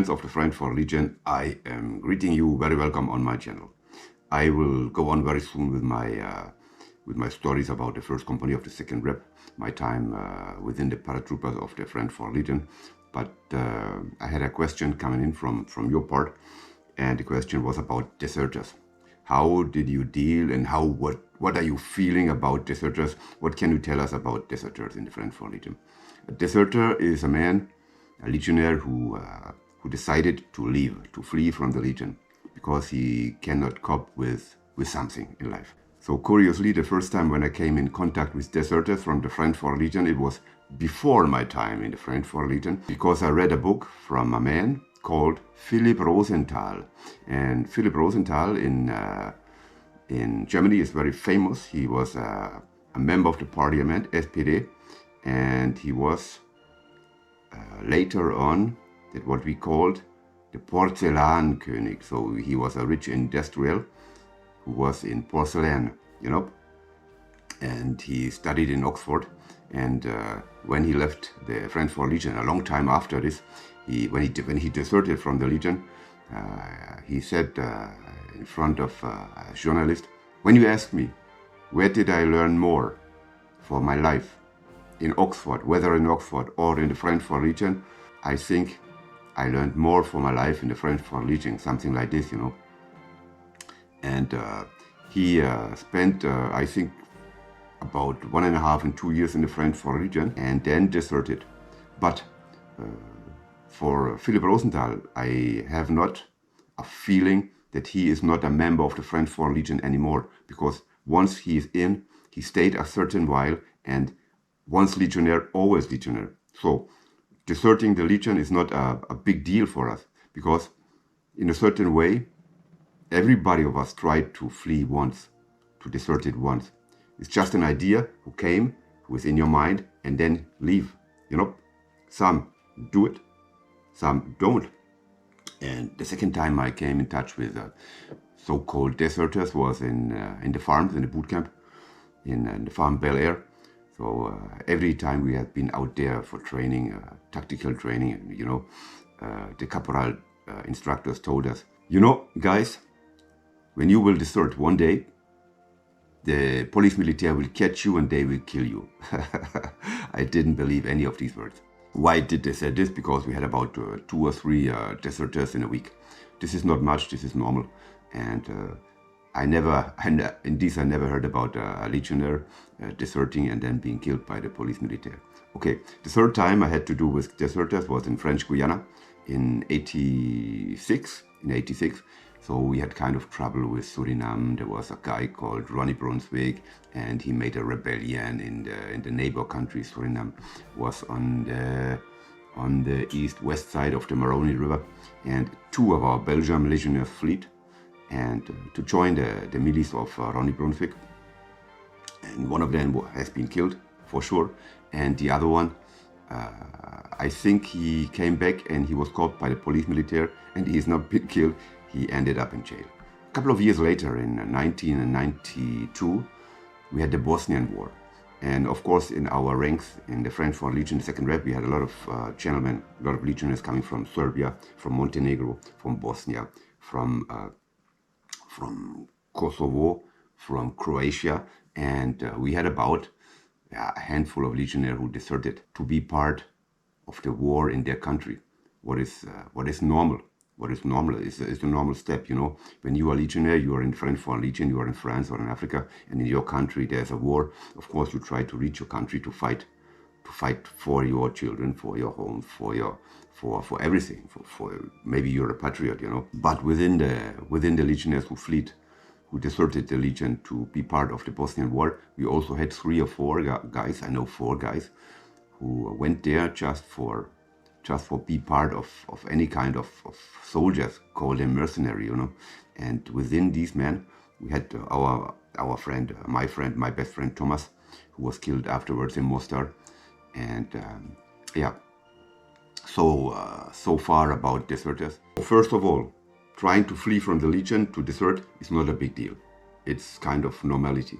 friends of the French Legion, I am greeting you. Very welcome on my channel. I will go on very soon with my stories about the first company of the 2nd Rep, my time within the paratroopers of the French Legion. But I had a question coming in from your part, and the question was about deserters. How did you deal, and what are you feeling about deserters? What can you tell us about deserters in the French Legion? A deserter is a man, a legionnaire who decided to leave, to flee from the Legion, because he cannot cope with something in life. So curiously, the first time when I came in contact with deserters from the French Legion, it was before my time in the French Legion, because I read a book from a man called Philipp Rosenthal. And Philipp Rosenthal in Germany is very famous. He was a member of the parliament, SPD, and he was later on what we called the Porzellankönig. So he was a rich industrial who was in porcelain, you know, and he studied in Oxford. And when he left the French Legion, a long time after this, when he deserted from the Legion, he said in front of a journalist, "When you ask me, where did I learn more for my life? In Oxford, whether in Oxford or in the French Legion, I think I learned more for my life in the French Legion," something like this, you know. And he spent, I think, about 1.5 and 2 years in the French Legion, and then deserted. But for Philipp Rosenthal, I have not a feeling that he is not a member of the French Legion anymore, because once he is in, he stayed a certain while, and once legionnaire, always legionnaire. So deserting the Legion is not a big deal for us, because in a certain way, everybody of us tried to flee once, to desert it once. It's just an idea who came, who is in your mind, and then leave, you know. Some do it, some don't. And the second time I came in touch with so-called deserters was in the farms, in the boot camp, in the farm Bel Air. So every time we had been out there for training, tactical training, you know, the caporal instructors told us, "You know, guys, when you will desert one day, the police militaire will catch you and they will kill you." I didn't believe any of these words. Why did they say this? Because we had about 2 or 3 deserters in a week. This is not much, this is normal. And I never heard about a legionnaire deserting and then being killed by the police militaire. Okay, the third time I had to do with deserters was in French Guyana in 86. So we had kind of trouble with Suriname. There was a guy called Ronnie Brunswick, and he made a rebellion in the neighbor country. Suriname was on the east-west side of the Maroni River, and 2 of our Belgian legionnaires fled and to join the milice of Ronnie Brunswick. And one of them has been killed for sure, and the other one, I think he came back and he was caught by the police militaire, and he is not been killed. He ended up in jail. A couple of years later, in 1992, we had the Bosnian War. And of course, in our ranks in the French Legion, 2nd Rep, we had a lot of gentlemen, a lot of legionnaires coming from Serbia, from Montenegro, from Bosnia, from Kosovo, from Croatia. And we had about a handful of legionnaires who deserted to be part of the war in their country. What is normal? What is normal is a normal step, you know. When you are legionnaire, you are in French Legion, you are in France or in Africa, and in your country there's a war. Of course, you try to reach your country to fight for your children, for your home, for everything. For maybe you're a patriot, you know. But within the legionnaires who deserted the Legion to be part of the Bosnian War, we also had 3 or 4 guys. I know 4 guys who went there just for be part of any kind of soldiers, call them mercenary, you know. And within these men, we had our friend, my best friend Thomas, who was killed afterwards in Mostar. And yeah, so far about deserters. First of all, trying to flee from the Legion to desert is not a big deal. It's kind of normality.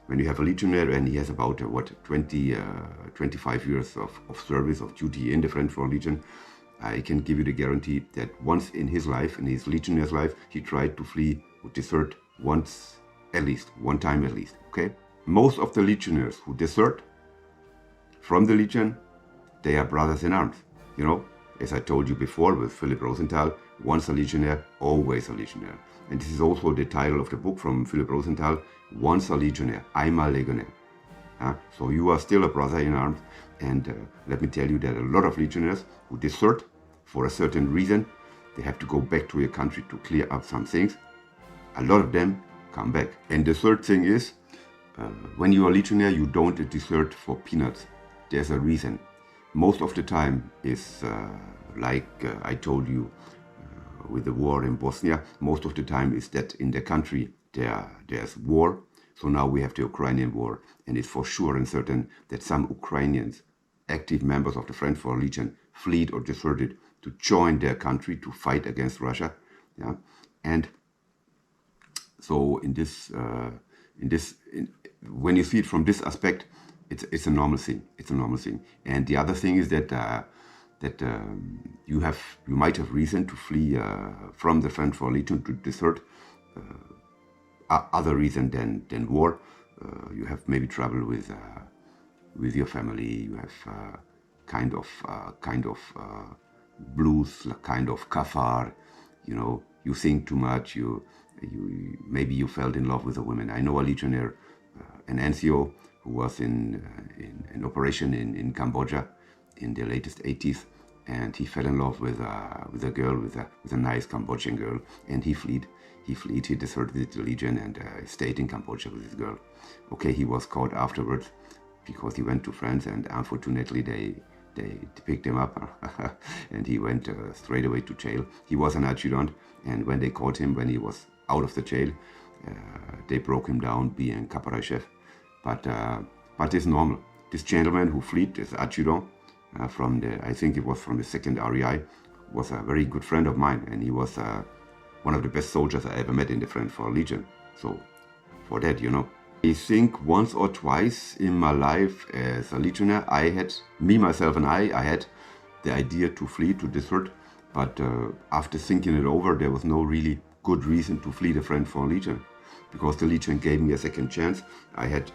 When you have a legionnaire and he has about 25 years of service, of duty in the French Legion, I can give you the guarantee that once in his life, in his legionnaires' life, he tried to flee or desert once at least, one time at least, okay? Most of the legionnaires who desert from the legion, they are brothers in arms, you know? As I told you before with Philip Rosenthal, once a legionnaire, always a legionnaire. And this is also the title of the book from Philip Rosenthal, Once a Legionnaire, einmal Legionnaire. So you are still a brother in arms, and let me tell you that a lot of legionnaires who desert for a certain reason, they have to go back to your country to clear up some things. A lot of them come back. And the third thing is, when you are a legionnaire, you don't desert for peanuts. There's a reason. Most of the time is like I told you with the war in Bosnia, most of the time is that in the country there's war. So now we have the Ukrainian war, and it's for sure and certain that some Ukrainians, active members of the French Foreign Legion, fled or deserted to join their country to fight against Russia. Yeah, and so when you see it from this aspect, it's a normal thing. It's a normal thing. And the other thing is that you might have reason to flee from the French Foreign Legion to desert. Other reason than war. You have maybe trouble with your family. You have kind of blues, kind of kafar. You know, you think too much. Maybe you fell in love with a woman. I know a legionnaire, an NCO who was in an operation in Cambodia in the latest 80s, and he fell in love with a girl, with a nice Cambodian girl, and he fled. He deserted the legion and stayed in Cambodia with this girl. Okay, he was caught afterwards because he went to France, and unfortunately they picked him up and he went straight away to jail. He was an adjutant, and when they caught him, when he was out of the jail, they broke him down being caporal chef. But it's normal. This gentleman who fled, this adjutant, I think it was from the 2nd REI, was a very good friend of mine, and he was one of the best soldiers I ever met in the French Foreign Legion. So, for that, you know. I think once or twice in my life as a legionnaire, I had the idea to flee, to desert, but after thinking it over, there was no really good reason to flee the French Foreign Legion, because the Legion gave me a second chance. I had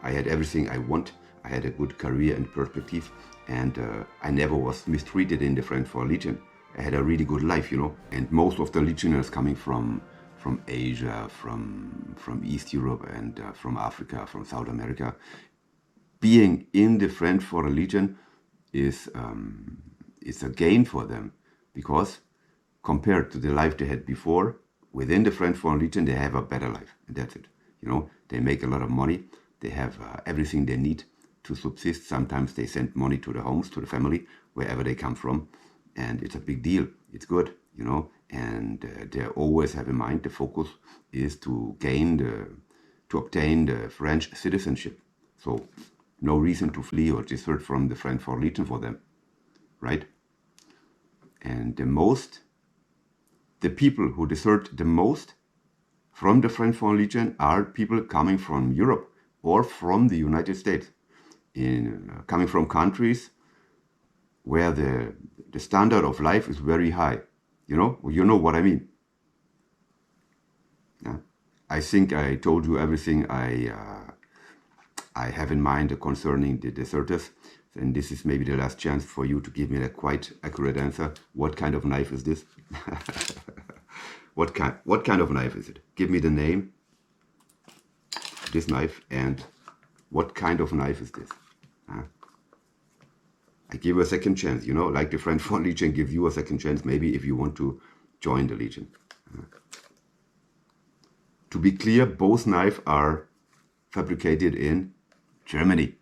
everything I want. I had a good career and perspective, and I never was mistreated in the French Foreign Legion. I had a really good life, you know. And most of the legionnaires coming from Asia, from East Europe, and from Africa, from South America, being in the French Foreign Legion is a gain for them, because compared to the life they had before, within the French Foreign Legion, they have a better life, and that's it. You know, they make a lot of money. They have everything they need to subsist. Sometimes they send money to the homes, to the family, wherever they come from. And it's a big deal. It's good, you know. And they always have in mind the focus is to obtain the French citizenship. So no reason to flee or desert from the French Foreign Legion for them, right? And the people who desert the most from the French Foreign Legion are people coming from Europe or from the United States, coming from countries where the standard of life is very high. You know what I mean. Yeah. I think I told you everything I have in mind concerning the deserters, and this is maybe the last chance for you to give me a quite accurate answer. What kind of knife is this? What kind of knife is it? Give me the name, this knife, and what kind of knife is this? I give you a second chance, you know, like the French Foreign Legion give you a second chance, maybe if you want to join the Legion. To be clear, both knives are fabricated in Germany.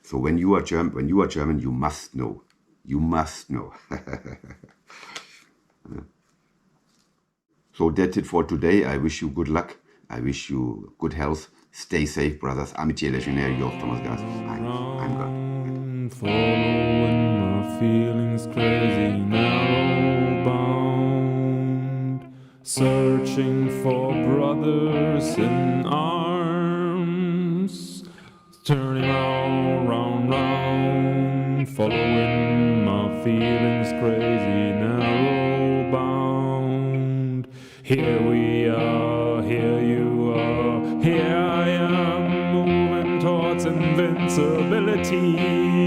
So when you are German, you must know. You must know. So that's it for today. I wish you good luck. I wish you good health. Stay safe, brothers. Amitié légionnaire, your Thomas Gast. I'm gone. Following my feelings crazy, narrow bound, searching for brothers in arms, turning all round, following my feelings crazy, narrow bound. Here we are, here you are, here I am, moving towards invincibility.